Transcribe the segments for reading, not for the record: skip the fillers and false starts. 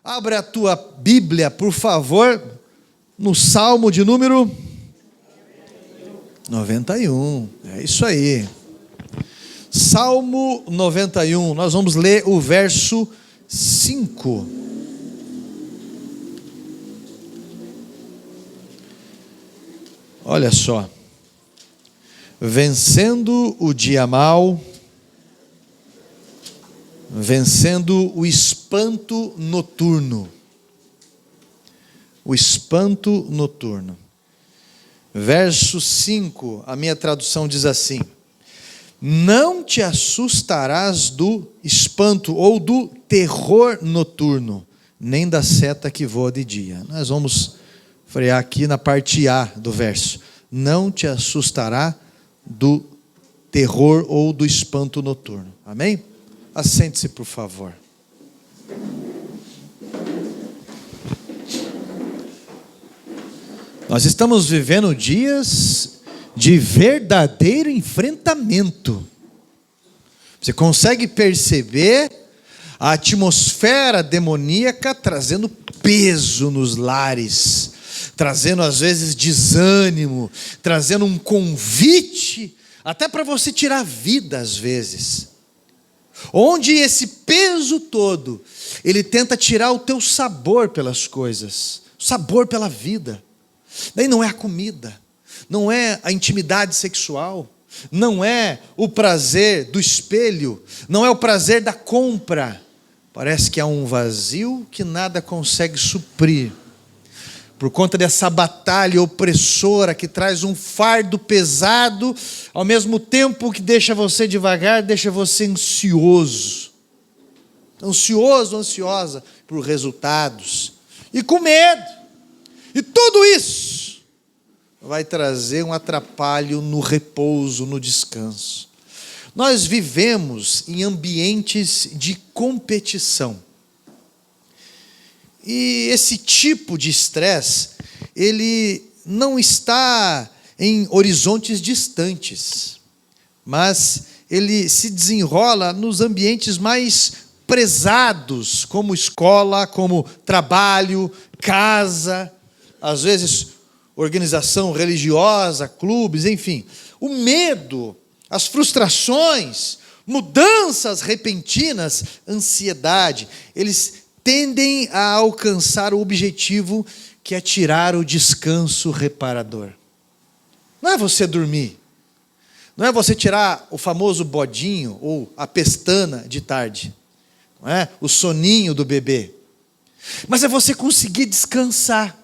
Abre a tua Bíblia, por favor, no Salmo de número 91. É isso aí. Salmo 91. Nós vamos ler o verso 5. Olha só. Vencendo o dia mau, vencendo o espanto noturno. O espanto noturno. Verso 5, a minha tradução diz assim: não te assustarás do espanto ou do terror noturno, nem da seta que voa de dia. Nós vamos frear aqui na parte A do verso. Não te assustará do terror ou do espanto noturno. Amém? Assente-se, por favor. Nós estamos vivendo dias de verdadeiro enfrentamento. Você consegue perceber a atmosfera demoníaca trazendo peso nos lares, trazendo às vezes desânimo, trazendo um convite até para você tirar a vida às vezes. Onde esse peso todo, ele tenta tirar o teu sabor pelas coisas, o sabor pela vida. Daí não é a comida, não é a intimidade sexual, não é o prazer do espelho, não é o prazer da compra. Parece que há um vazio que nada consegue suprir. Por conta dessa batalha opressora que traz um fardo pesado, ao mesmo tempo que deixa você devagar, deixa você ansioso. Ansioso, ansiosa por resultados. E com medo. E tudo isso vai trazer um atrapalho no repouso, no descanso. Nós vivemos em ambientes de competição. E esse tipo de estresse, ele não está em horizontes distantes, mas ele se desenrola nos ambientes mais prezados, como escola, como trabalho, casa, às vezes organização religiosa, clubes, enfim. O medo, as frustrações, mudanças repentinas, ansiedade, eles tendem a alcançar o objetivo que é tirar o descanso reparador. Não é você dormir, não é você tirar o famoso bodinho ou a pestana de tarde, não é o soninho do bebê, mas é você conseguir descansar.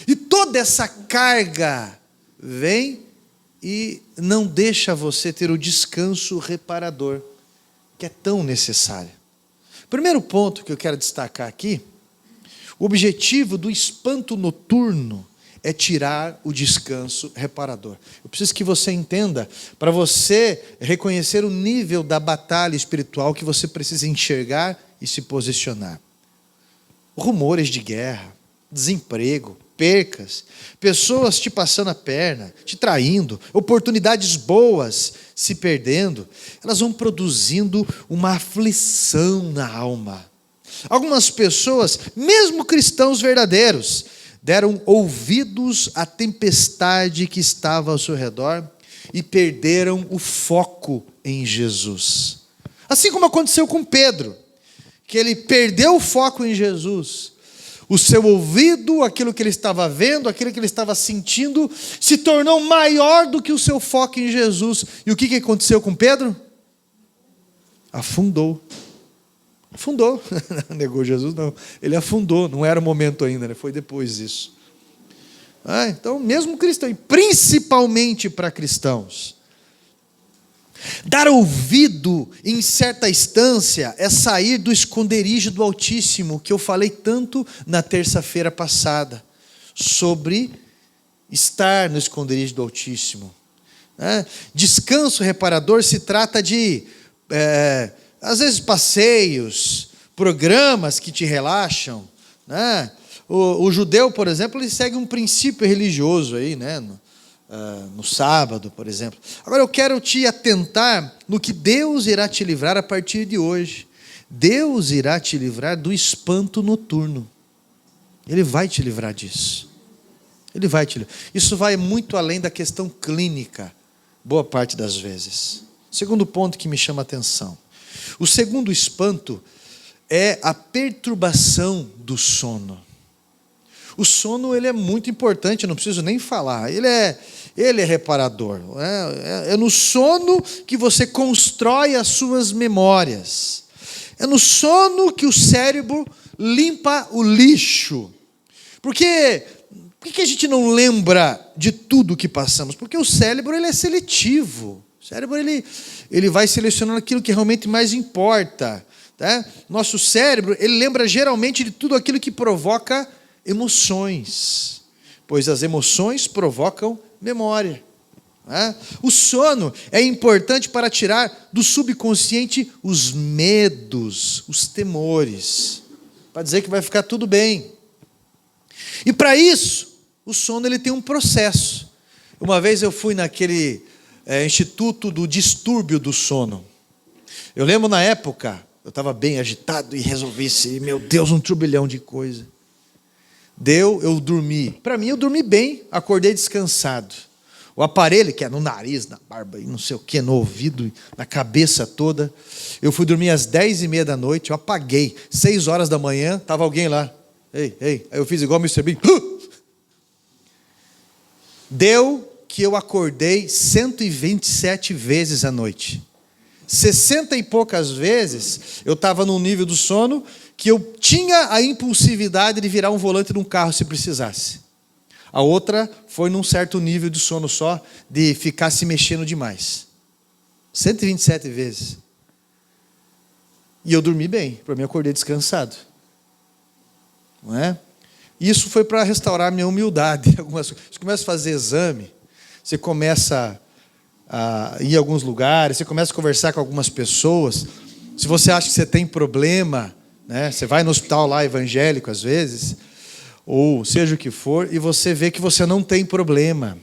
E toda essa carga vem e não deixa você ter o descanso reparador que é tão necessário. Primeiro ponto que eu quero destacar aqui, o objetivo do espanto noturno é tirar o descanso reparador. Eu preciso que você entenda, para você reconhecer o nível da batalha espiritual que você precisa enxergar e se posicionar. Rumores de guerra, desemprego, percas, pessoas te passando a perna, te traindo, oportunidades boas se perdendo, elas vão produzindo uma aflição na alma. Algumas pessoas, mesmo cristãos verdadeiros, deram ouvidos à tempestade que estava ao seu redor e perderam o foco em Jesus. Assim como aconteceu com Pedro, que ele perdeu o foco em Jesus. O seu ouvido, aquilo que ele estava vendo, aquilo que ele estava sentindo, se tornou maior do que o seu foco em Jesus. E o que aconteceu com Pedro? Afundou. Afundou. Negou Jesus? Não. Ele afundou. Não era o momento ainda, né? Foi depois disso. Então, mesmo cristão, e principalmente para cristãos, dar ouvido em certa instância é sair do esconderijo do Altíssimo, que eu falei tanto na terça-feira passada, sobre estar no esconderijo do Altíssimo. Descanso reparador se trata de, às vezes, passeios, programas que te relaxam. O judeu, por exemplo, ele segue um princípio religioso aí, no sábado, por exemplo. Agora eu quero te atentar no que Deus irá te livrar a partir de hoje. Deus irá te livrar do espanto noturno. Ele vai te livrar disso. Ele vai te livrar. Isso vai muito além da questão clínica, boa parte das vezes. Segundo ponto que me chama a atenção. O segundo espanto é a perturbação do sono. O sono, ele é muito importante, eu não preciso nem falar. Ele é reparador. É no sono que você constrói as suas memórias. É no sono que o cérebro limpa o lixo. Por que a gente não lembra de tudo que passamos? Porque o cérebro, ele é seletivo. O cérebro, ele vai selecionando aquilo que realmente mais importa. Tá? Nosso cérebro, ele lembra geralmente de tudo aquilo que provoca emoções, pois as emoções provocam memória. O sono é importante para tirar do subconsciente os medos, os temores, para dizer que vai ficar tudo bem. E para isso, o sono, ele tem um processo. Uma vez eu fui naquele Instituto do Distúrbio do Sono. Eu lembro na época, eu estava bem agitado e resolvi meu Deus, um turbilhão de coisa. Eu dormi. Para mim, eu dormi bem, acordei descansado. O aparelho, que é no nariz, na barba, e não sei o que, no ouvido, na cabeça toda. Eu fui dormir às 10h30 da noite, eu apaguei. 6 horas da manhã, estava alguém lá. Ei. Aí eu fiz igual o Mr. Bean. Deu que eu acordei 127 vezes à noite. 60 e poucas vezes, eu estava num nível do sono que eu tinha a impulsividade de virar um volante de um carro se precisasse. A outra foi num certo nível de sono só, de ficar se mexendo demais. 127 vezes. E eu dormi bem, para mim eu acordei descansado. Não é? Isso foi para restaurar a minha humildade. Você começa a fazer exame, você começa a ir em alguns lugares, você começa a conversar com algumas pessoas. Se você acha que você tem problema, né, você vai no hospital lá evangélico às vezes, ou seja o que for, e você vê que você não tem problema.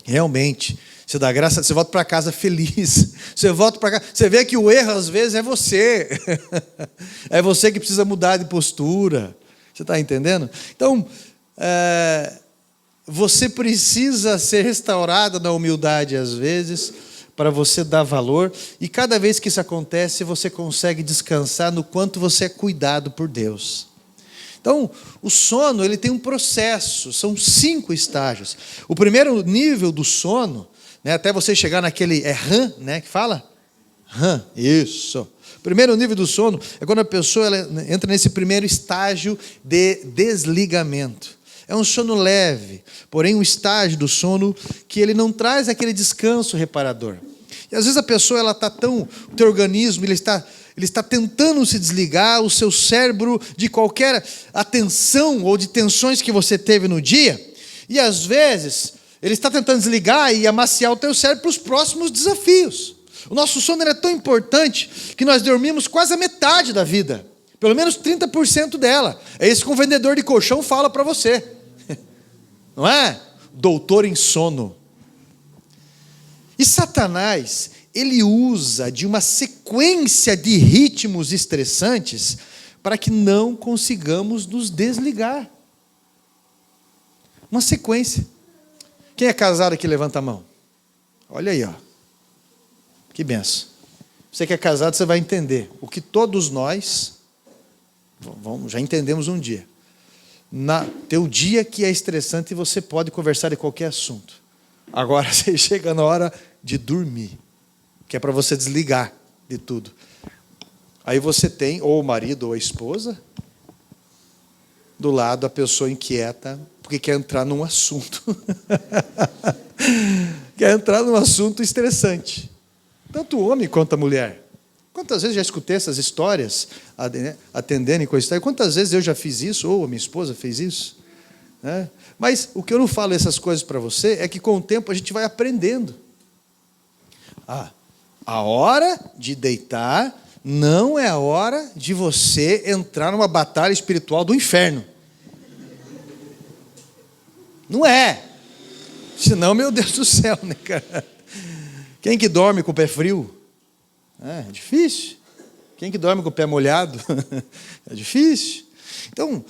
Realmente. Você dá graça, você volta para casa feliz. Você volta para casa, você vê que o erro às vezes é você. É você que precisa mudar de postura. Você está entendendo? Então, você precisa ser restaurado na humildade às vezes, para você dar valor. E cada vez que isso acontece, você consegue descansar no quanto você é cuidado por Deus. Então, o sono, ele tem um processo, são 5 estágios. O primeiro nível do sono, né, até você chegar naquele, REM, né, que fala? REM, isso. O primeiro nível do sono é quando a pessoa ela entra nesse primeiro estágio de desligamento. É um sono leve, porém um estágio do sono que ele não traz aquele descanso reparador. E às vezes a pessoa, ela está tão, o teu organismo, ele está tentando se desligar, o seu cérebro, de qualquer atenção ou de tensões que você teve no dia, e às vezes ele está tentando desligar e amaciar o teu cérebro para os próximos desafios. O nosso sono é tão importante que nós dormimos quase a metade da vida, pelo menos 30% dela. É isso que um vendedor de colchão fala para você, não é? Doutor em sono. E Satanás, ele usa de uma sequência de ritmos estressantes para que não consigamos nos desligar. Uma sequência. Quem é casado aqui, levanta a mão. Olha aí, ó. Que benção. Você que é casado, você vai entender. O que todos nós, já entendemos um dia. Teu dia que é estressante, você pode conversar de qualquer assunto. Agora, você chega na hora de dormir, que é para você desligar de tudo. Aí você tem ou o marido ou a esposa, do lado a pessoa inquieta, porque quer entrar num assunto. Quer entrar num assunto estressante. Tanto o homem quanto a mulher. Quantas vezes já escutei essas histórias, atendendo em coisa tal? Quantas vezes eu já fiz isso, ou a minha esposa fez isso? Né? Mas o que eu não falo essas coisas para você é que com o tempo a gente vai aprendendo. A hora de deitar não é a hora de você entrar numa batalha espiritual do inferno. Não é. Senão, meu Deus do céu, né, cara? Quem que dorme com o pé frio? É difícil. Quem que dorme com o pé molhado? É difícil. Então,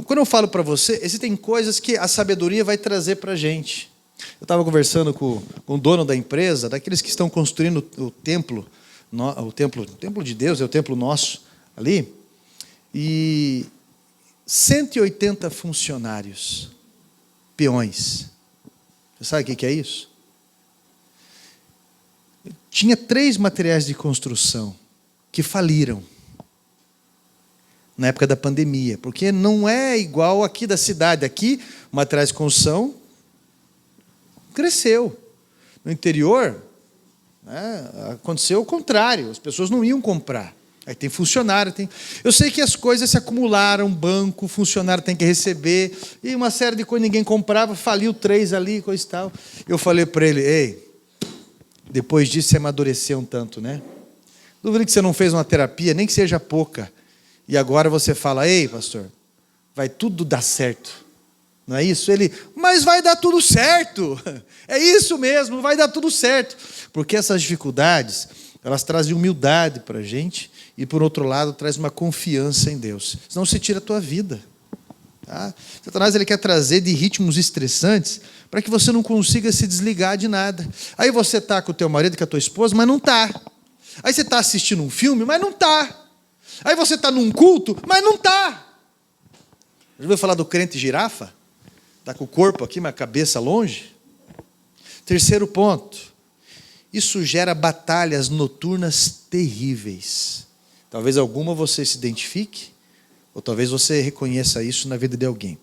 quando eu falo para você, existem coisas que a sabedoria vai trazer para a gente. Eu estava conversando com o dono da empresa, daqueles que estão construindo o templo de Deus, é o templo nosso ali, e 180 funcionários, peões. Você sabe o que é isso? Tinha 3 materiais de construção que faliram na época da pandemia, porque não é igual aqui da cidade. Aqui, o materiais de construção cresceu. No interior, né, aconteceu o contrário, as pessoas não iam comprar. Aí tem funcionário, eu sei que as coisas se acumularam, banco, funcionário tem que receber, e uma série de coisas ninguém comprava, faliu 3 ali, coisa e tal. Eu falei para ele, ei, depois disso você amadureceu um tanto, né? Duvido que você não fez uma terapia, nem que seja pouca. E agora você fala, ei, pastor, vai tudo dar certo. Não é isso? Ele, mas vai dar tudo certo. É isso mesmo, vai dar tudo certo. Porque essas dificuldades, elas trazem humildade para a gente e, por outro lado, traz uma confiança em Deus. Senão você tira a tua vida. Tá? Satanás ele quer trazer de ritmos estressantes para que você não consiga se desligar de nada. Aí você está com o teu marido, com a tua esposa, mas não está. Aí você está assistindo um filme, mas não está. Aí você está num culto, mas não está. Já ouviu falar do crente girafa? Está com o corpo aqui, mas a cabeça longe. Terceiro ponto. Isso gera batalhas noturnas terríveis. Talvez alguma você se identifique, ou talvez você reconheça isso na vida de alguém.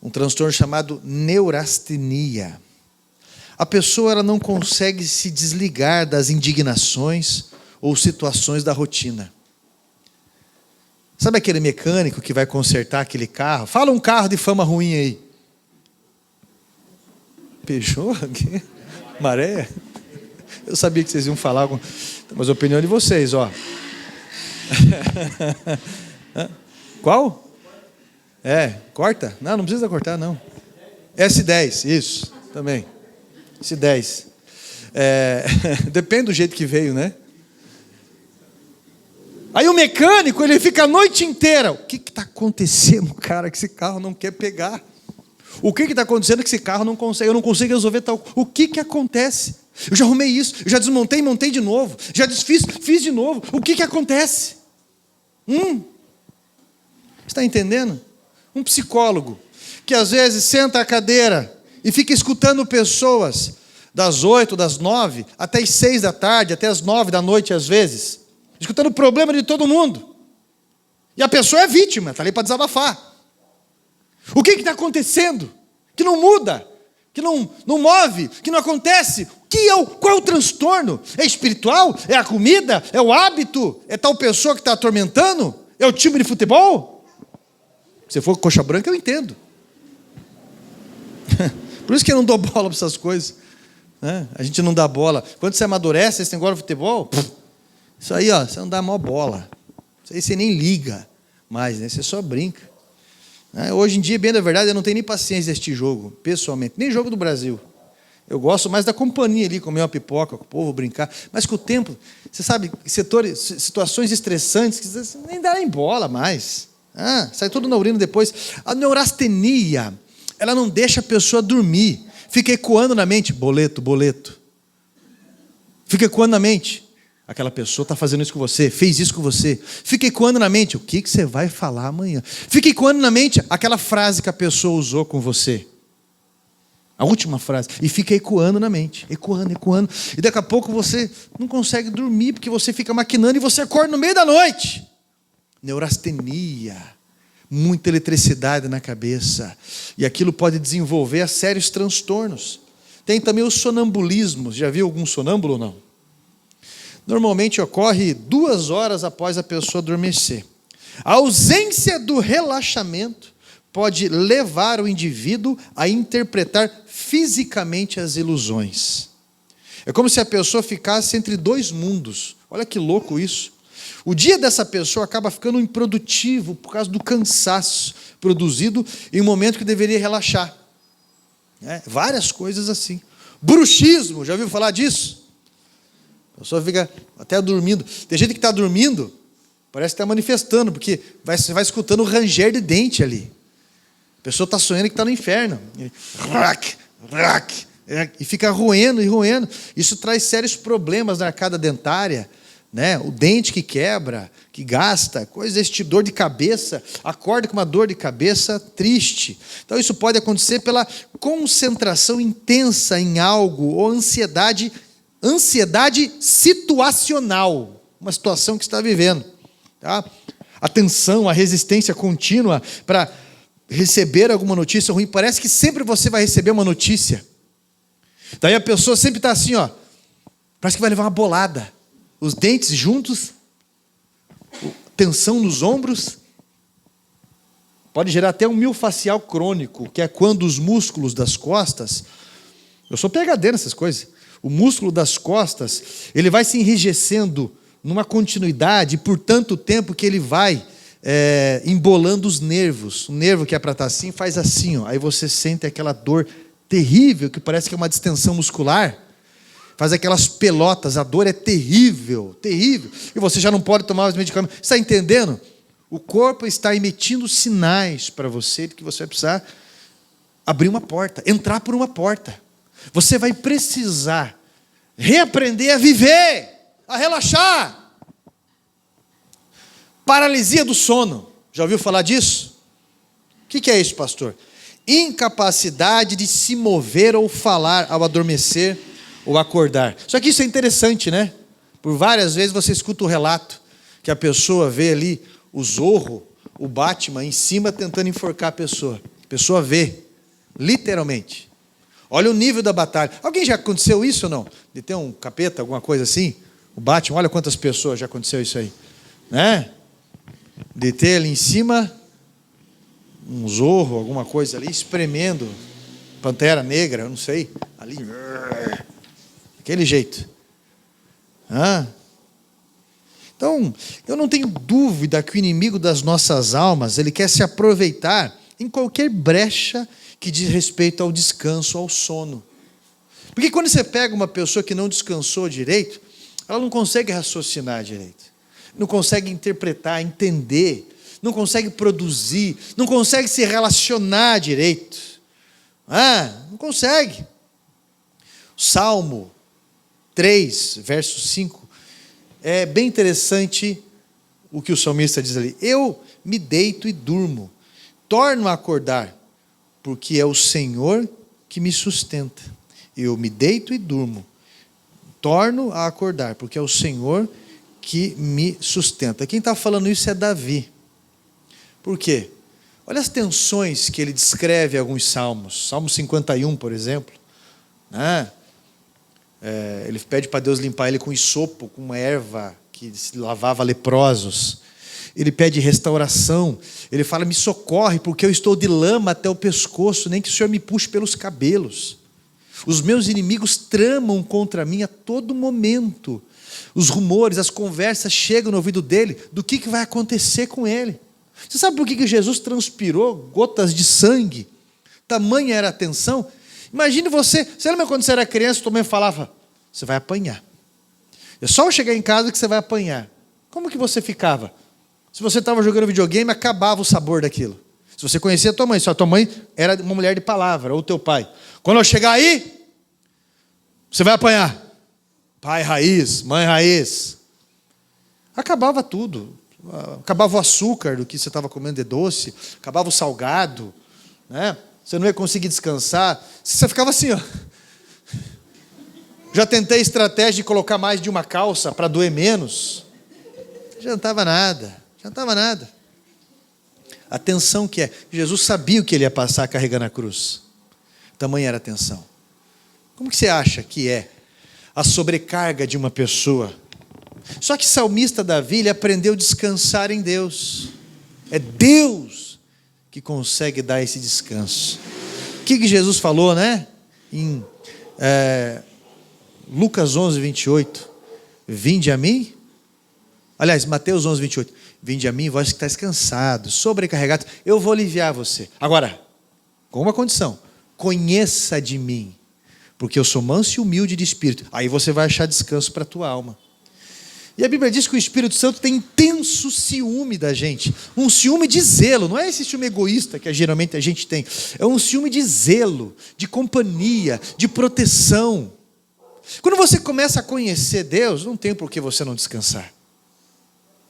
Um transtorno chamado neurastenia. A pessoa ela não consegue se desligar das indignações ou situações da rotina. Sabe aquele mecânico que vai consertar aquele carro? Fala um carro de fama ruim aí. Peugeot? Maré? Eu sabia que vocês iam falar, mas a opinião de vocês, ó. Qual? Corta? Não precisa cortar, não. S10, isso, também. S10. Depende do jeito que veio, né? Aí o mecânico, ele fica a noite inteira. O que está acontecendo, cara, que esse carro não quer pegar? O que está acontecendo que esse carro não consegue? Eu não consigo resolver tal. O que acontece? Eu já arrumei isso, eu já desmontei e montei de novo. Já desfiz, fiz de novo. O que acontece? Está entendendo? Um psicólogo que às vezes senta à cadeira e fica escutando pessoas das 8, das 9, até as 6 da tarde, até as 9 da noite às vezes, escutando o problema de todo mundo. E a pessoa é vítima, está ali para desabafar. O que está acontecendo? Que não muda, que não move, que não acontece. Qual é o transtorno? É espiritual? É a comida? É o hábito? É tal pessoa que está atormentando? É o time de futebol? Se for coxa branca, eu entendo. Por isso que eu não dou bola para essas coisas. Né? A gente não dá bola. Quando você amadurece, esse negócio de futebol, isso aí, ó, você não dá maior bola. Isso aí você nem liga mais, né? Você só brinca. Hoje em dia, bem da verdade, eu não tenho nem paciência deste jogo, pessoalmente. Nem jogo do Brasil. Eu gosto mais da companhia ali, comer uma pipoca com o povo, brincar. Mas com o tempo, você sabe, situações estressantes, que você nem dá nem bola mais. Sai tudo na urina depois. A neurastenia, ela não deixa a pessoa dormir. Fica ecoando na mente, boleto. Fica ecoando na mente. Aquela pessoa está fazendo isso com você, fez isso com você. Fica ecoando na mente, o que você vai falar amanhã? Fica ecoando na mente aquela frase que a pessoa usou com você. A última frase. E fica ecoando na mente. Ecoando. E daqui a pouco você não consegue dormir, porque você fica maquinando e você acorda no meio da noite. Neurastenia. Muita eletricidade na cabeça. E aquilo pode desenvolver a sérios transtornos. Tem também os sonambulismos. Já viu algum sonâmbulo ou não? Normalmente ocorre 2 horas após a pessoa adormecer. A ausência do relaxamento pode levar o indivíduo a interpretar fisicamente as ilusões. É como se a pessoa ficasse entre 2 mundos. Olha que louco isso. O dia dessa pessoa acaba ficando improdutivo por causa do cansaço produzido em um momento que deveria relaxar. Várias coisas assim. Bruxismo, já ouviu falar disso? A pessoa fica até dormindo. Tem gente que está dormindo, Parece que está manifestando, porque você vai escutando o ranger de dente ali. A pessoa está sonhando que está no inferno. E fica roendo e roendo. Isso traz sérios problemas na arcada dentária, né? O dente que quebra, que gasta, coisa desse tipo, dor de cabeça, acorda com uma dor de cabeça triste. Então isso pode acontecer pela concentração intensa em algo, ou ansiedade situacional, uma situação que está vivendo. Tá? A tensão, a resistência contínua para receber alguma notícia ruim. Parece que sempre você vai receber uma notícia. Daí a pessoa sempre está assim, ó, parece que vai levar uma bolada. Os dentes juntos, tensão nos ombros. Pode gerar até um miofascial crônico, que é quando os músculos das costas... Eu sou PhD nessas coisas. O músculo das costas, ele vai se enrijecendo numa continuidade por tanto tempo que ele vai embolando os nervos. O nervo que é para estar assim, faz assim, ó. Aí você sente aquela dor terrível, que parece que é uma distensão muscular. Faz aquelas pelotas, a dor é terrível, terrível. E você já não pode tomar os medicamentos. Você está entendendo? O corpo está emitindo sinais para você de que você vai precisar abrir uma porta, entrar por uma porta. Você vai precisar reaprender a viver, a relaxar. Paralisia do sono. Já ouviu falar disso? O que é isso, pastor? Incapacidade de se mover ou falar ao adormecer ou acordar. Só que isso é interessante, né? Por várias vezes você escuta o relato que a pessoa vê ali o Zorro, o Batman, em cima tentando enforcar a pessoa. A pessoa vê, literalmente. Olha o nível da batalha. Alguém já aconteceu isso ou não? De ter um capeta, alguma coisa assim? O Batman, olha quantas pessoas já aconteceu isso aí. Né? De ter ali em cima um Zorro, alguma coisa ali, espremendo. Pantera Negra, eu não sei. Ali. Aquele jeito. Então, eu não tenho dúvida que o inimigo das nossas almas, ele quer se aproveitar em qualquer brecha que diz respeito ao descanso, ao sono. Porque quando você pega uma pessoa que não descansou direito, ela não consegue raciocinar direito, não consegue interpretar, entender, não consegue produzir, não consegue se relacionar direito. Não consegue. Salmo 3, verso 5, é bem interessante o que o salmista diz ali. Eu me deito e durmo, torno a acordar, porque é o Senhor que me sustenta. Eu me deito e durmo, torno a acordar, porque é o Senhor que me sustenta. Quem está falando isso é Davi. Por quê? Olha as tensões que ele descreve em alguns salmos. Salmo 51, por exemplo. Ele pede para Deus limpar ele com hisopo, com uma erva que lavava leprosos. Ele pede restauração. Ele fala, me socorre, porque eu estou de lama até o pescoço, nem que o Senhor me puxe pelos cabelos. Os meus inimigos tramam contra mim a todo momento. Os rumores, as conversas chegam no ouvido dele do que vai acontecer com ele. Você sabe por que Jesus transpirou gotas de sangue? Tamanha era a tensão. Imagine você lembra quando você era criança, tua mãe falava, você vai apanhar. É só eu chegar em casa que você vai apanhar. Como que você ficava? Se você estava jogando videogame, acabava o sabor daquilo. Se você conhecia a tua mãe, só tua mãe era uma mulher de palavra, ou teu pai. Quando eu chegar aí, você vai apanhar. Pai raiz, mãe raiz. Acabava tudo. Acabava o açúcar do que você estava comendo de doce, acabava o salgado, né? Você não ia conseguir descansar. Você ficava assim, ó. Já tentei estratégia de colocar mais de uma calça para doer menos. Já não estava nada. A tensão que é. Jesus sabia o que ele ia passar carregando a cruz. Tamanha era a tensão. Como que você acha que é a sobrecarga de uma pessoa? Só que salmista Davi, ele aprendeu a descansar em Deus. É Deus que consegue dar esse descanso. O que Jesus falou, né? Em Lucas 11, 28. Vinde a mim. Aliás, Mateus 11, 28. Vinde a mim, vós que estáis cansados, sobrecarregados, eu vou aliviar você. Agora, com uma condição. Conheça de mim, porque eu sou manso e humilde de espírito. Aí você vai achar descanso para a tua alma. E a Bíblia diz que o Espírito Santo tem intenso ciúme da gente. Um ciúme de zelo. Não é esse ciúme egoísta que geralmente a gente tem. É um ciúme de zelo, de companhia, de proteção. Quando você começa a conhecer Deus, não tem por que você não descansar.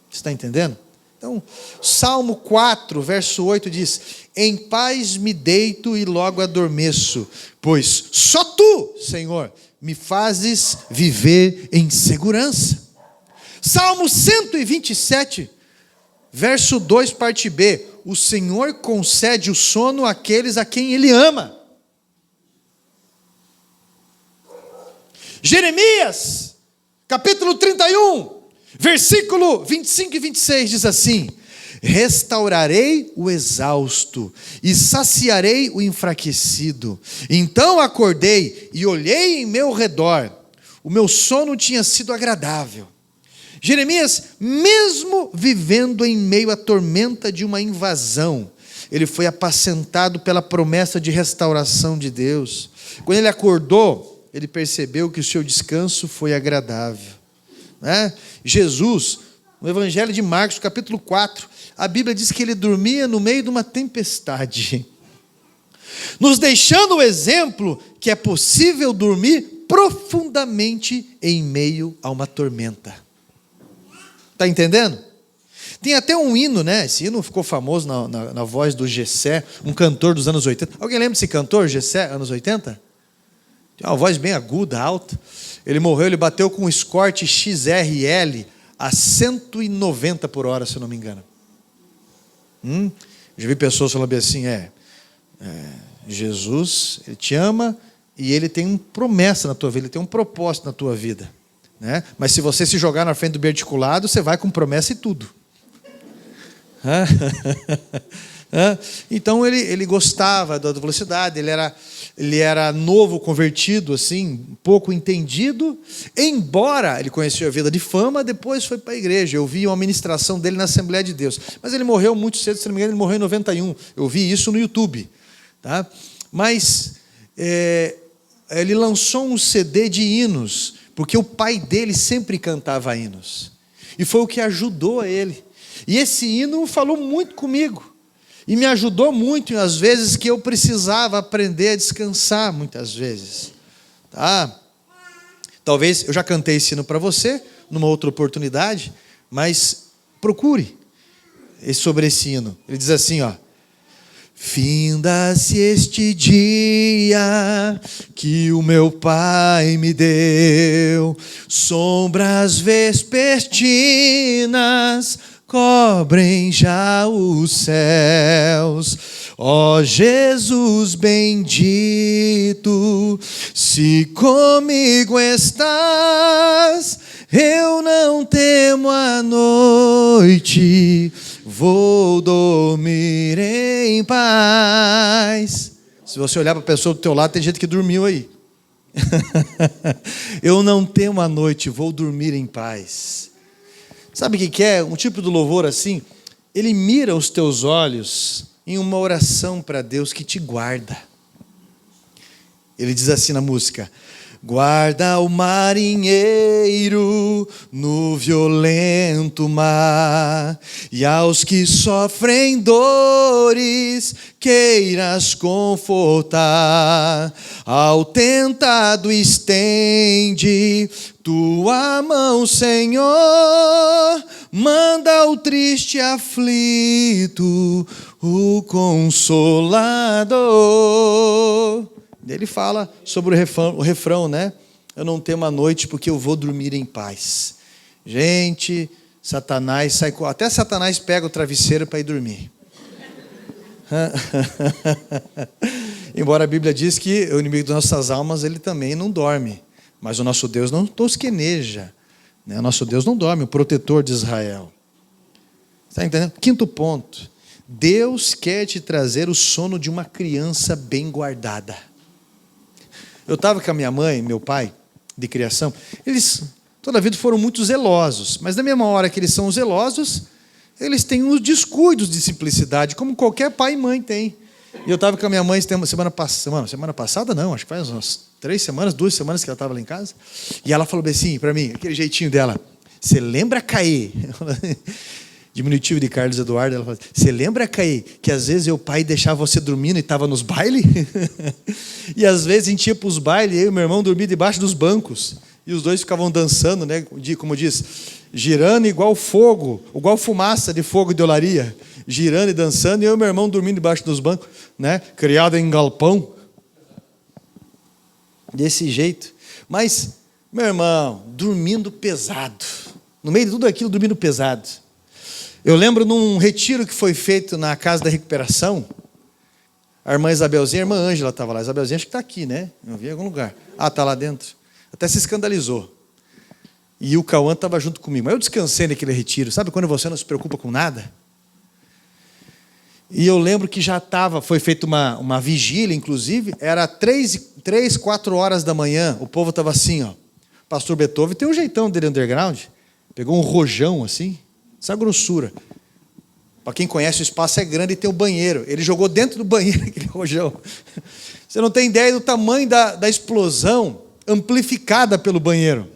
Você está entendendo? Então, Salmo 4, verso 8 diz: em paz me deito e logo adormeço, pois só tu, Senhor, me fazes viver em segurança. Salmo 127, verso 2, parte B: o Senhor concede o sono àqueles a quem Ele ama. Jeremias, capítulo 31, versículo 25 e 26 diz assim: restaurarei o exausto e saciarei o enfraquecido. Então acordei e olhei em meu redor. O meu sono tinha sido agradável. Jeremias, mesmo vivendo em meio à tormenta de uma invasão, ele foi apacentado pela promessa de restauração de Deus. Quando ele acordou, ele percebeu que o seu descanso foi agradável. Jesus, no Evangelho de Marcos, capítulo 4, a Bíblia diz que ele dormia no meio de uma tempestade, nos deixando o exemplo que é possível dormir profundamente em meio a uma tormenta. Está entendendo? Tem até um hino, né? Esse hino ficou famoso na voz do Gessé, um cantor dos anos 80. Alguém lembra desse cantor, Gessé, anos 80? Tem uma voz bem aguda, alta. Ele morreu, ele bateu com um Escort XRL a 190 por hora, se eu não me engano. Já vi pessoas falando assim, Jesus, Ele te ama e Ele tem uma promessa na tua vida, Ele tem um propósito na tua vida. Né? Mas se você se jogar na frente do biarticulado, você vai com promessa e tudo. Então ele gostava da velocidade, ele era novo convertido, assim, pouco entendido, embora ele conheceu a vida de fama, depois foi para a igreja. Eu vi uma ministração dele na Assembleia de Deus, mas ele morreu muito cedo, se não me engano, ele morreu em 91, eu vi isso no YouTube. Tá? Mas ele lançou um CD de hinos, porque o pai dele sempre cantava hinos, e foi o que ajudou ele. E esse hino falou muito comigo, e me ajudou muito, às vezes, que eu precisava aprender a descansar, muitas vezes. Tá? Talvez, eu já cantei esse hino para você, numa outra oportunidade, mas procure sobre esse hino. Ele diz assim, ó: finda-se este dia que o meu Pai me deu, sombras vespertinas cobrem já os céus. Ó Jesus bendito, se comigo estás, eu não temo a noite, vou dormir em paz. Se você olhar para a pessoa do teu lado, tem gente que dormiu aí. Eu não temo a noite, vou dormir em paz. Sabe o que é? Um tipo de louvor assim, ele mira os teus olhos em uma oração para Deus que te guarda. Ele diz assim na música: guarda o marinheiro no violento mar, e aos que sofrem dores queiras confortar. Ao tentado estende tua mão, Senhor, manda ao triste aflito o Consolador. Ele fala sobre o refrão, né? Eu não temo a noite porque eu vou dormir em paz. Gente, Satanás sai... Até Satanás pega o travesseiro para ir dormir. Embora a Bíblia diz que o inimigo das nossas almas, ele também não dorme. Mas o nosso Deus não tosqueneja. Né? O nosso Deus não dorme, o protetor de Israel. Está entendendo? Quinto ponto. Deus quer te trazer o sono de uma criança bem guardada. Eu estava com a minha mãe e meu pai, de criação, eles toda a vida foram muito zelosos, mas na mesma hora que eles são zelosos, eles têm uns descuidos de simplicidade, como qualquer pai e mãe tem. E eu estava com a minha mãe semana passada, não, acho que faz umas 2 semanas que ela estava lá em casa, e ela falou assim para mim, aquele jeitinho dela: você lembra, Caê? Diminutivo de Carlos Eduardo, ela fala, você lembra, Caê, que às vezes o pai deixava você dormindo e estava nos bailes? E às vezes a gente ia para os bailes, eu e meu irmão dormia debaixo dos bancos, e os dois ficavam dançando, né? Como diz, girando igual fogo, igual fumaça de fogo de olaria, girando e dançando, e eu e meu irmão dormindo debaixo dos bancos, né? Criado em galpão, desse jeito. Mas, meu irmão, dormindo pesado, no meio de tudo aquilo, dormindo pesado. Eu lembro num retiro que foi feito na Casa da Recuperação, a irmã Isabelzinha, a irmã Ângela estava lá. A Isabelzinha acho que está aqui, né? Eu vi em algum lugar. Ah, está lá dentro. Até se escandalizou. E o Cauã estava junto comigo. Mas eu descansei naquele retiro. Sabe quando você não se preocupa com nada? E eu lembro que já foi feita uma vigília, inclusive. Era 4 horas da manhã. O povo estava assim, ó. Pastor Beethoven tem um jeitão dele underground. Pegou um rojão assim. Essa grossura. Para quem conhece, o espaço é grande e tem o banheiro. Ele jogou dentro do banheiro aquele rojão. Você não tem ideia do tamanho da explosão amplificada pelo banheiro.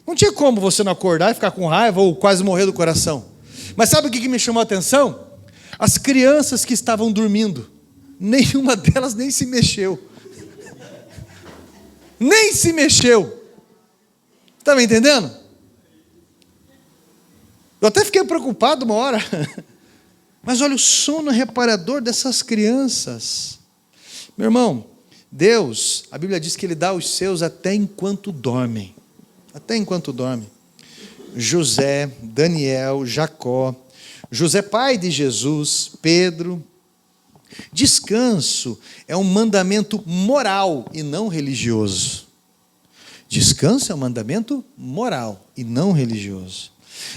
Não tinha como você não acordar e ficar com raiva ou quase morrer do coração. Mas sabe o que me chamou a atenção? As crianças que estavam dormindo. Nenhuma delas nem se mexeu. Nem se mexeu. Está me entendendo? Eu até fiquei preocupado uma hora. Mas olha o sono reparador dessas crianças. Meu irmão, Deus, a Bíblia diz que Ele dá os seus até enquanto dormem. Até enquanto dormem. José, Daniel, Jacó, José pai de Jesus, Pedro. Descanso é um mandamento moral e não religioso. Descanso é um mandamento moral e não religioso.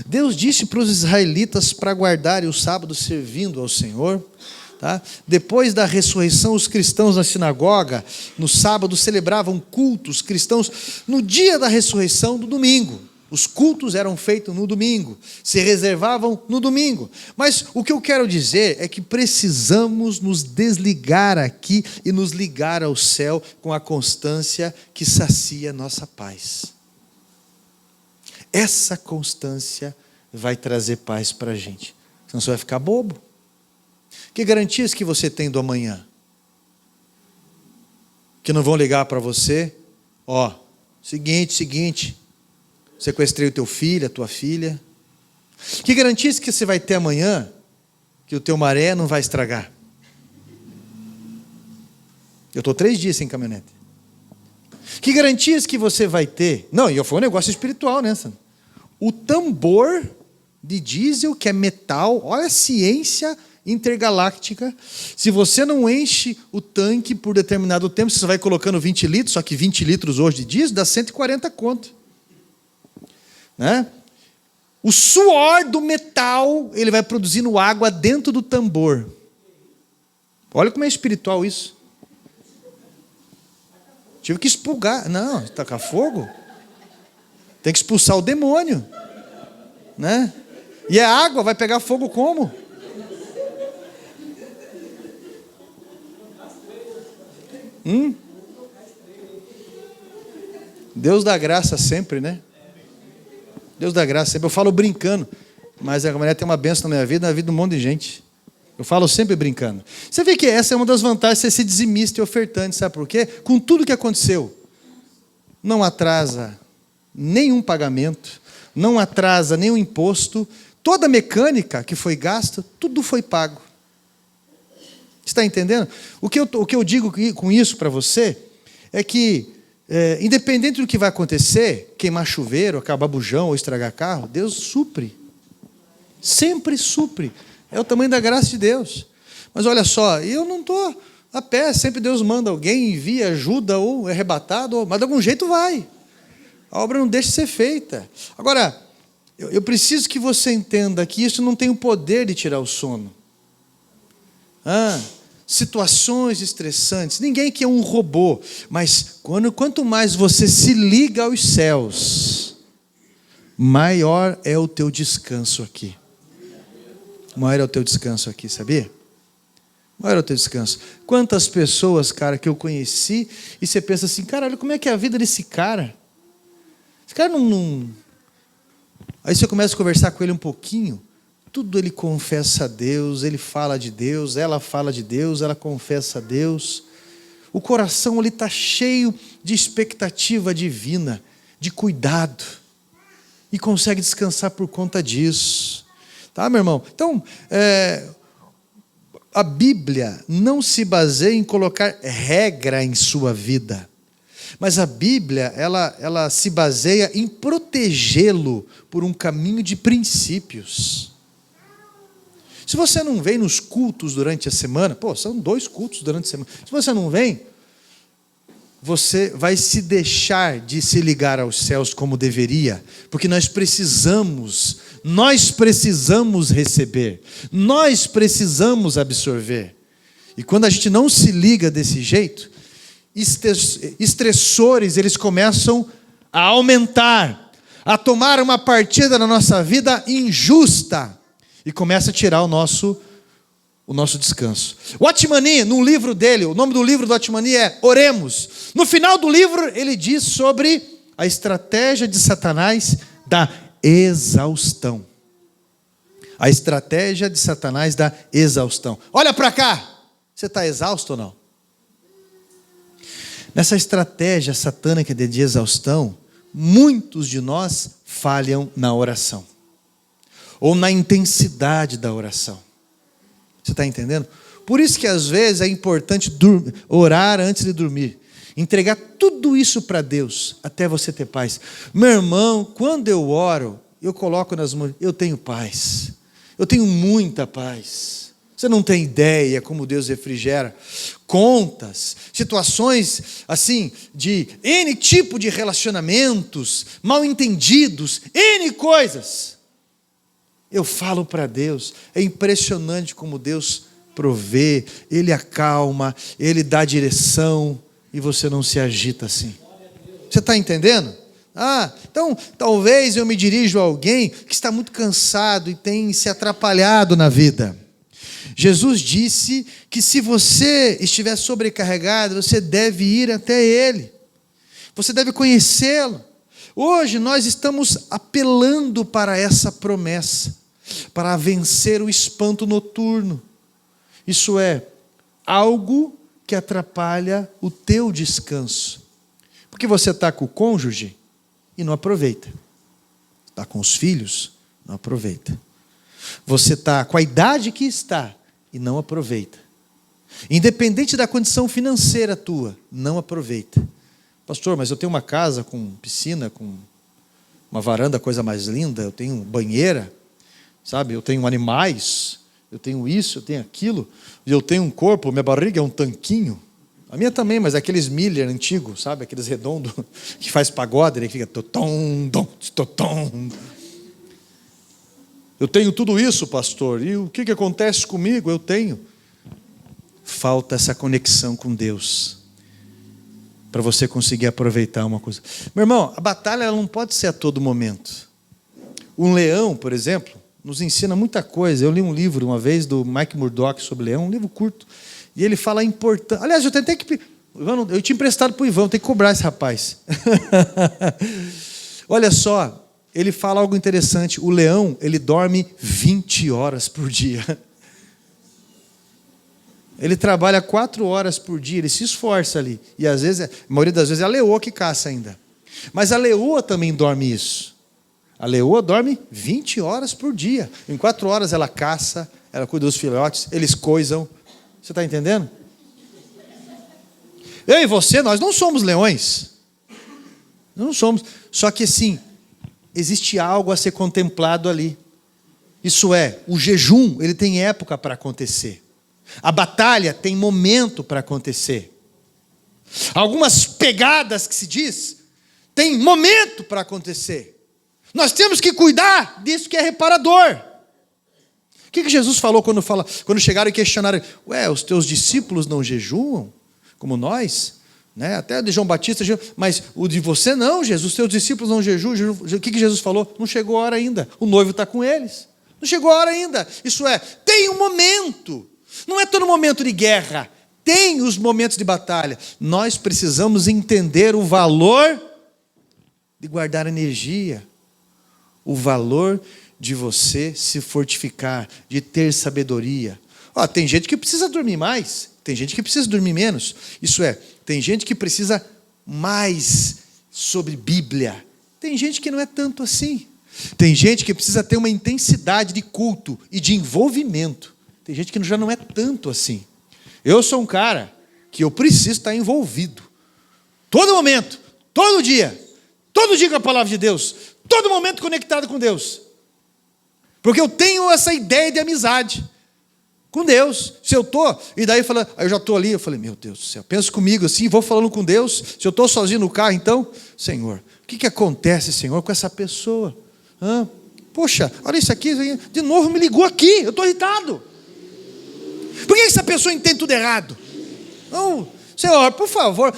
Deus disse para os israelitas para guardarem o sábado servindo ao Senhor. Tá? Depois da ressurreição, os cristãos na sinagoga, no sábado, celebravam cultos cristãos no dia da ressurreição, no domingo. Os cultos eram feitos no domingo, se reservavam no domingo. Mas o que eu quero dizer é que precisamos nos desligar aqui e nos ligar ao céu com a constância que sacia nossa paz. Essa constância vai trazer paz para a gente. Senão você vai ficar bobo. Que garantias que você tem do amanhã? Que não vão ligar para você, ó, seguinte, sequestrei o teu filho, a tua filha. Que garantias que você vai ter amanhã que o teu maré não vai estragar? Eu estou 3 dias sem caminhonete. Que garantias que você vai ter? Não, e foi um negócio espiritual, né? O tambor de diesel, que é metal, olha a ciência intergaláctica. Se você não enche o tanque por determinado tempo, você vai colocando 20 litros, só que 20 litros hoje de diesel dá 140 conto. Né? O suor do metal, ele vai produzindo água dentro do tambor. Olha como é espiritual isso. Tive que expulgar. Não, tacar fogo? Tem que expulsar o demônio. Né? E a água vai pegar fogo como? Deus dá graça sempre, né? Deus dá graça sempre. Eu falo brincando, mas a mulher tem uma bênção na minha vida, na vida de um monte de gente. Eu falo sempre brincando. Você vê que essa é uma das vantagens de você ser dizimista e ofertante, sabe por quê? Com tudo que aconteceu, não atrasa nenhum pagamento, não atrasa nenhum imposto, toda a mecânica que foi gasta, tudo foi pago. Está entendendo? O que eu digo com isso para você é que, independente do que vai acontecer, queimar chuveiro, acabar bujão ou estragar carro, Deus supre. Sempre supre. É o tamanho da graça de Deus. Mas olha só, eu não estou a pé, sempre Deus manda alguém, envia, ajuda, ou é arrebatado, mas de algum jeito vai. A obra não deixa de ser feita. Agora, eu preciso que você entenda que isso não tem o poder de tirar o sono. Situações estressantes. Ninguém quer um robô, mas quanto mais você se liga aos céus, maior é o teu descanso aqui. Maior é o teu descanso aqui, sabia? Maior é o teu descanso. Quantas pessoas, cara, que eu conheci, e você pensa assim, cara, olha como é que é a vida desse cara. Esse cara não... Aí você começa a conversar com ele um pouquinho, tudo ele confessa a Deus, ele fala de Deus, ela fala de Deus, ela confessa a Deus. O coração está cheio de expectativa divina, de cuidado, e consegue descansar por conta disso. Tá, meu irmão? Então, a Bíblia não se baseia em colocar regra em sua vida, mas a Bíblia, ela se baseia em protegê-lo por um caminho de princípios. Se você não vem nos cultos durante a semana, são 2 cultos durante a semana. Se você não vem, você vai se deixar de se ligar aos céus como deveria, porque nós precisamos receber, nós precisamos absorver. E quando a gente não se liga desse jeito, estressores, eles começam a aumentar, a tomar uma partida na nossa vida injusta, e começa a tirar o nosso descanso. O Watchmani, no livro dele, o nome do livro do Watchmani é Oremos. No final do livro, ele diz sobre a estratégia de Satanás da exaustão. A estratégia de Satanás da exaustão. Olha para cá, você está exausto ou não? Nessa estratégia satânica de exaustão, muitos de nós falham na oração, ou na intensidade da oração. Você está entendendo? Por isso que às vezes é importante orar antes de dormir. Entregar tudo isso para Deus, até você ter paz. Meu irmão, quando eu oro, eu coloco nas mãos, eu tenho paz. Eu tenho muita paz. Você não tem ideia como Deus refrigera contas, situações assim, de N tipo de relacionamentos, mal entendidos, N coisas. Eu falo para Deus, é impressionante como Deus provê, Ele acalma, Ele dá direção, e você não se agita assim. Você está entendendo? Então talvez eu me dirijo a alguém que está muito cansado e tem se atrapalhado na vida. Jesus disse que se você estiver sobrecarregado, você deve ir até Ele, você deve conhecê-lo. Hoje nós estamos apelando para essa promessa, para vencer o espanto noturno. Isso é algo que atrapalha o teu descanso. Porque você está com o cônjuge e não aproveita. Está com os filhos, não aproveita. Você está com a idade que está e não aproveita. Independente da condição financeira tua, não aproveita. Pastor, mas eu tenho uma casa com piscina, com uma varanda, coisa mais linda, eu tenho banheira, sabe? Eu tenho animais, eu tenho isso, eu tenho aquilo, e eu tenho um corpo, minha barriga é um tanquinho. A minha também, mas é aqueles Miller antigos, sabe? Aqueles redondos que faz pagode, ele fica totom, totom. Eu tenho tudo isso, pastor, e o que acontece comigo? Eu tenho. Falta essa conexão com Deus, para você conseguir aproveitar uma coisa. Meu irmão, a batalha ela não pode ser a todo momento. Um leão, por exemplo, nos ensina muita coisa. Eu li um livro uma vez do Mike Murdock sobre leão, um livro curto, e ele fala a importância. Aliás, eu tentei que... eu tinha emprestado para o Ivan, tem que cobrar esse rapaz. Olha só, ele fala algo interessante. O leão, ele dorme 20 horas por dia. Ele trabalha 4 horas por dia, ele se esforça ali. E às vezes, a maioria das vezes é a leoa que caça ainda. Mas a leoa também dorme isso. A leoa dorme 20 horas por dia. Em 4 horas ela caça, ela cuida dos filhotes, eles coisam. Você está entendendo? Eu e você, nós não somos leões. Não somos. Só que assim, existe algo a ser contemplado ali. Isso é, o jejum, ele tem época para acontecer. A batalha tem momento para acontecer. Algumas pegadas que se diz, tem momento para acontecer. Nós temos que cuidar disso que é reparador. O que Jesus falou quando chegaram e questionaram? Os teus discípulos não jejuam como nós? Né? Até de João Batista, mas o de você não, Jesus, teus discípulos não jejuam. O que Jesus falou? Não chegou a hora ainda. O noivo está com eles. Não chegou a hora ainda. Isso é, tem um momento. Não é todo momento de guerra, tem os momentos de batalha. Nós precisamos entender o valor de guardar energia, o valor de você se fortificar, de ter sabedoria. Tem gente que precisa dormir mais, tem gente que precisa dormir menos. Isso é, tem gente que precisa mais sobre Bíblia. Tem gente que não é tanto assim. Tem gente que precisa ter uma intensidade de culto e de envolvimento. Tem gente que já não é tanto assim. Eu sou um cara que eu preciso estar envolvido. Todo momento, todo dia com a palavra de Deus, todo momento conectado com Deus. Porque eu tenho essa ideia de amizade com Deus. Se eu estou, e daí eu já estou ali, eu falei, meu Deus do céu, penso comigo assim, vou falando com Deus. Se eu estou sozinho no carro, então, Senhor, o que acontece, Senhor, com essa pessoa? Poxa, olha isso aqui, de novo me ligou aqui, eu estou irritado. Por que essa pessoa entende tudo errado? Não, Senhor, por favor.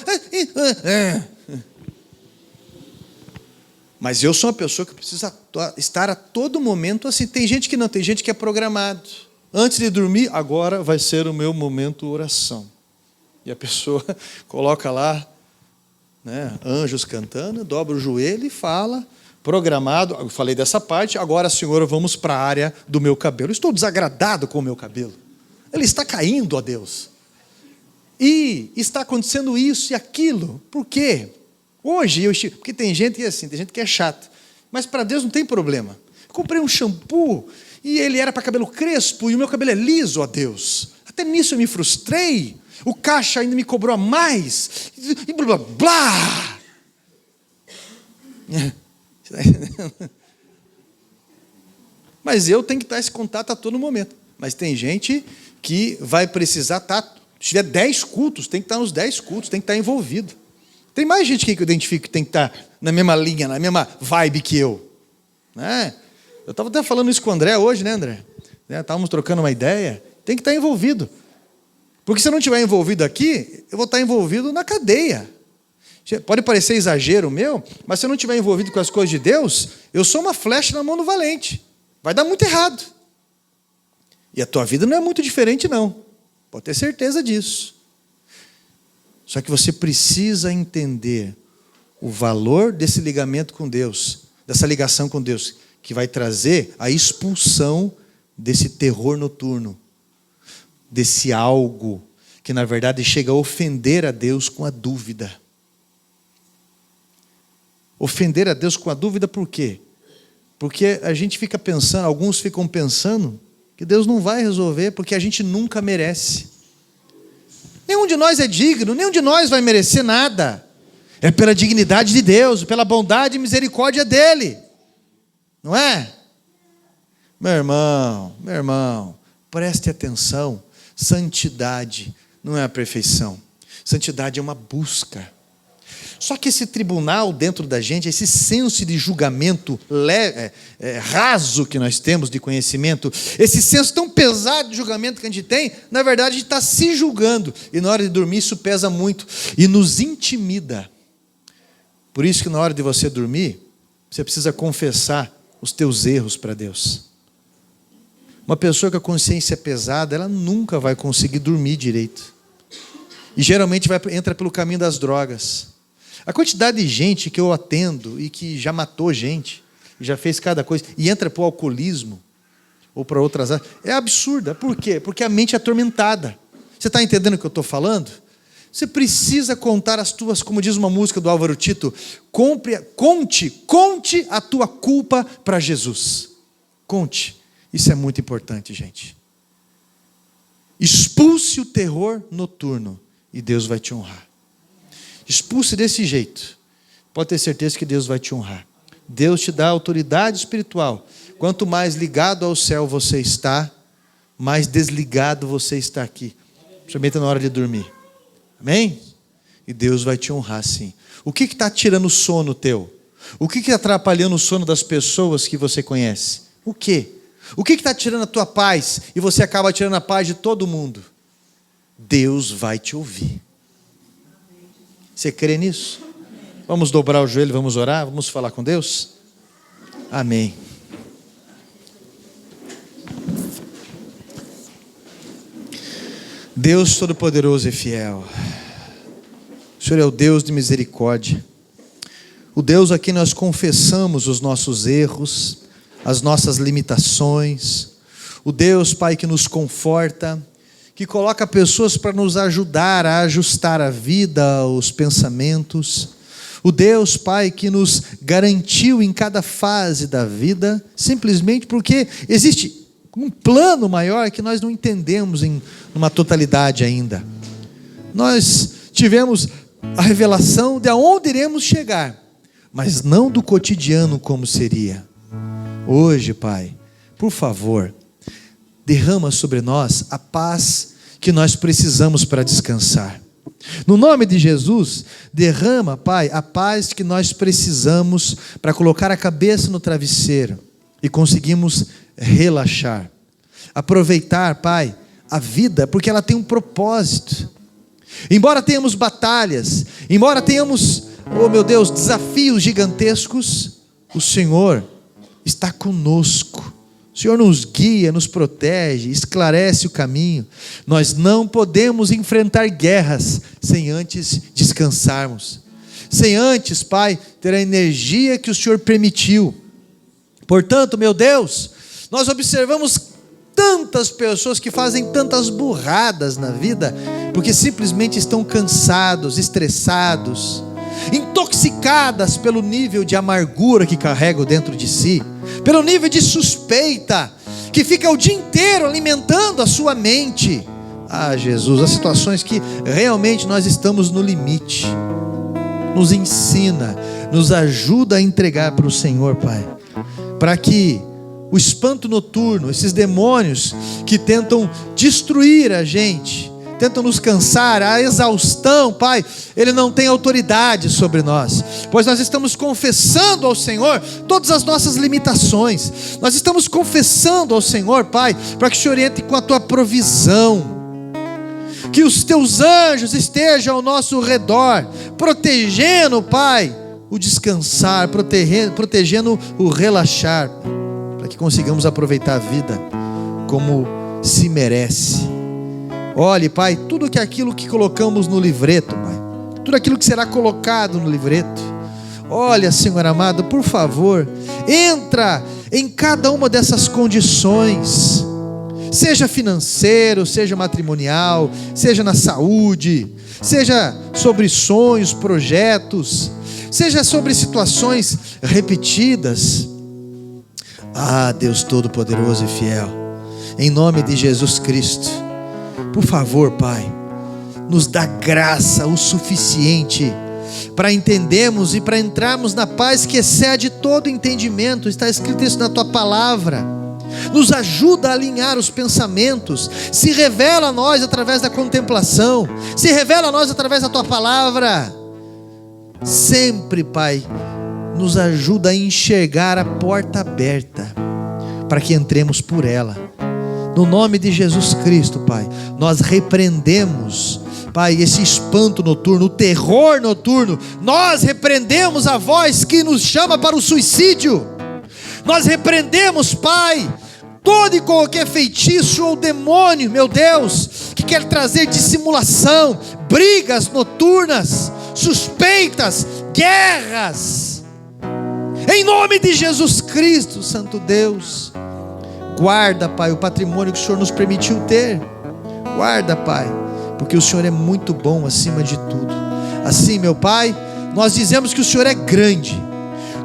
Mas eu sou uma pessoa que precisa estar a todo momento assim. Tem gente que não, tem gente que é programado. Antes de dormir, agora vai ser o meu momento oração. E a pessoa coloca lá, né, anjos cantando, dobra o joelho e fala, programado. Eu falei dessa parte, agora, Senhor, vamos para a área do meu cabelo. Eu estou desagradado com o meu cabelo. Ele está caindo, ó Deus. E está acontecendo isso e aquilo. Por quê? Hoje, porque tem gente que é assim, tem gente que é chata. Mas para Deus não tem problema. Eu comprei um shampoo e ele era para cabelo crespo e o meu cabelo é liso, ó Deus. Até nisso eu me frustrei. O caixa ainda me cobrou a mais. E blá, blá, blá. Mas eu tenho que estar esse contato a todo momento. Mas tem gente que vai precisar estar, se tiver 10 cultos, tem que estar nos 10 cultos, tem que estar envolvido. Tem mais gente que eu identifico que tem que estar na mesma linha, na mesma vibe que eu. Né? Eu estava até falando isso com o André hoje, né, André? Estávamos trocando uma ideia. Tem que estar envolvido. Porque se eu não estiver envolvido aqui, eu vou estar envolvido na cadeia. Pode parecer exagero meu, mas se eu não estiver envolvido com as coisas de Deus, eu sou uma flecha na mão do valente. Vai dar muito errado. E a tua vida não é muito diferente, não. Pode ter certeza disso. Só que você precisa entender o valor desse ligamento com Deus, dessa ligação com Deus, que vai trazer a expulsão desse terror noturno, desse algo que, na verdade, chega a ofender a Deus com a dúvida. Ofender a Deus com a dúvida por quê? Porque a gente fica pensando, alguns ficam pensando que Deus não vai resolver porque a gente nunca merece. Nenhum de nós é digno, nenhum de nós vai merecer nada. É pela dignidade de Deus, pela bondade e misericórdia dEle. Não é? Meu irmão, preste atenção. Santidade não é a perfeição. Santidade é uma busca. Só que esse tribunal dentro da gente, esse senso de julgamento raso que nós temos de conhecimento, esse senso tão pesado de julgamento que a gente tem, na verdade a gente está se julgando. E na hora de dormir isso pesa muito e nos intimida. Por isso que na hora de você dormir, você precisa confessar os teus erros para Deus. Uma pessoa com a consciência pesada, ela nunca vai conseguir dormir direito. E geralmente entra pelo caminho das drogas. A quantidade de gente que eu atendo e que já matou gente, já fez cada coisa, e entra para o alcoolismo, ou para outras áreas, é absurda. Por quê? Porque a mente é atormentada. Você está entendendo o que eu estou falando? Você precisa contar as tuas, como diz uma música do Álvaro Tito, conte a tua culpa para Jesus. Conte. Isso é muito importante, gente. Expulse o terror noturno e Deus vai te honrar. Expulse desse jeito. Pode ter certeza que Deus vai te honrar. Deus te dá autoridade espiritual. Quanto mais ligado ao céu você está, mais desligado você está aqui. Principalmente na hora de dormir. Amém? E Deus vai te honrar sim. O que está tirando o sono teu? O que está atrapalhando o sono das pessoas que você conhece? O quê? O que está tirando a tua paz e você acaba tirando a paz de todo mundo? Deus vai te ouvir. Você crê nisso? Vamos dobrar o joelho, vamos orar, vamos falar com Deus? Amém. Deus Todo-Poderoso e fiel, o Senhor é o Deus de misericórdia. o Deus a quem nós confessamos os nossos erros, as nossas limitações, o Deus, Pai, que nos conforta, que coloca pessoas para nos ajudar a ajustar a vida, os pensamentos, o Deus, Pai, que nos garantiu em cada fase da vida, simplesmente porque existe um plano maior que nós não entendemos em uma totalidade ainda. Nós tivemos a revelação de aonde iremos chegar, mas não do cotidiano como seria. Hoje, Pai, por favor, derrama sobre nós a paz que nós precisamos para descansar. No nome de Jesus, derrama, Pai, a paz que nós precisamos para colocar a cabeça no travesseiro e conseguimos relaxar. Aproveitar, Pai, a vida, porque ela tem um propósito. Embora tenhamos batalhas, embora tenhamos, oh meu Deus, desafios gigantescos, o Senhor está conosco. O Senhor nos guia, nos protege, esclarece o caminho. Nós não podemos enfrentar guerras sem antes descansarmos. Sem antes, Pai, ter a energia que o Senhor permitiu. Portanto, meu Deus, nós observamos tantas pessoas que fazem tantas burradas na vida, porque simplesmente estão cansados, estressados, intoxicadas pelo nível de amargura que carregam dentro de si, pelo nível de suspeita, que fica o dia inteiro alimentando a sua mente. Ah, Jesus, as situações que realmente nós estamos no limite, nos ensina, nos ajuda a entregar para o Senhor, Pai, para que o espanto noturno, esses demônios que tentam destruir a gente, tentam nos cansar, a exaustão, Pai, Ele não tem autoridade sobre nós, pois nós estamos confessando ao Senhor todas as nossas limitações, nós estamos confessando ao Senhor, Pai, para que o Senhor entre com a Tua provisão, que os Teus anjos estejam ao nosso redor, protegendo, Pai, o descansar, protegendo o relaxar, para que consigamos aproveitar a vida como se merece. Olhe, Pai, tudo aquilo que colocamos no livreto, Pai, tudo aquilo que será colocado no livreto, olha, Senhor amado, por favor, entra em cada uma dessas condições, seja financeiro, seja matrimonial, seja na saúde, seja sobre sonhos, projetos, seja sobre situações repetidas. Ah, Deus Todo-Poderoso e Fiel, em nome de Jesus Cristo, por favor, Pai, nos dá graça o suficiente para entendermos e para entrarmos na paz que excede todo entendimento. Está escrito isso na Tua palavra. Nos ajuda a alinhar os pensamentos, se revela a nós através da contemplação, se revela a nós através da Tua palavra. Sempre, Pai, nos ajuda a enxergar a porta aberta, para que entremos por ela. No nome de Jesus Cristo, Pai, nós repreendemos, Pai, esse espanto noturno, o terror noturno. Nós repreendemos a voz que nos chama para o suicídio. Nós repreendemos, Pai, todo e qualquer feitiço ou demônio, meu Deus, que quer trazer dissimulação, brigas noturnas, suspeitas, guerras. Em nome de Jesus Cristo, Santo Deus, guarda, Pai, o patrimônio que o Senhor nos permitiu ter. Guarda, Pai, porque o Senhor é muito bom acima de tudo. Assim, meu Pai, nós dizemos que o Senhor é grande.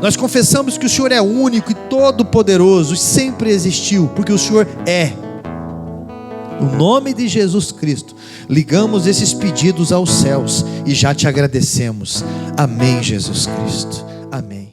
Nós confessamos que o Senhor é único e todo-poderoso, e sempre existiu, porque o Senhor é. No nome de Jesus Cristo, ligamos esses pedidos aos céus e já te agradecemos. Amém, Jesus Cristo. Amém.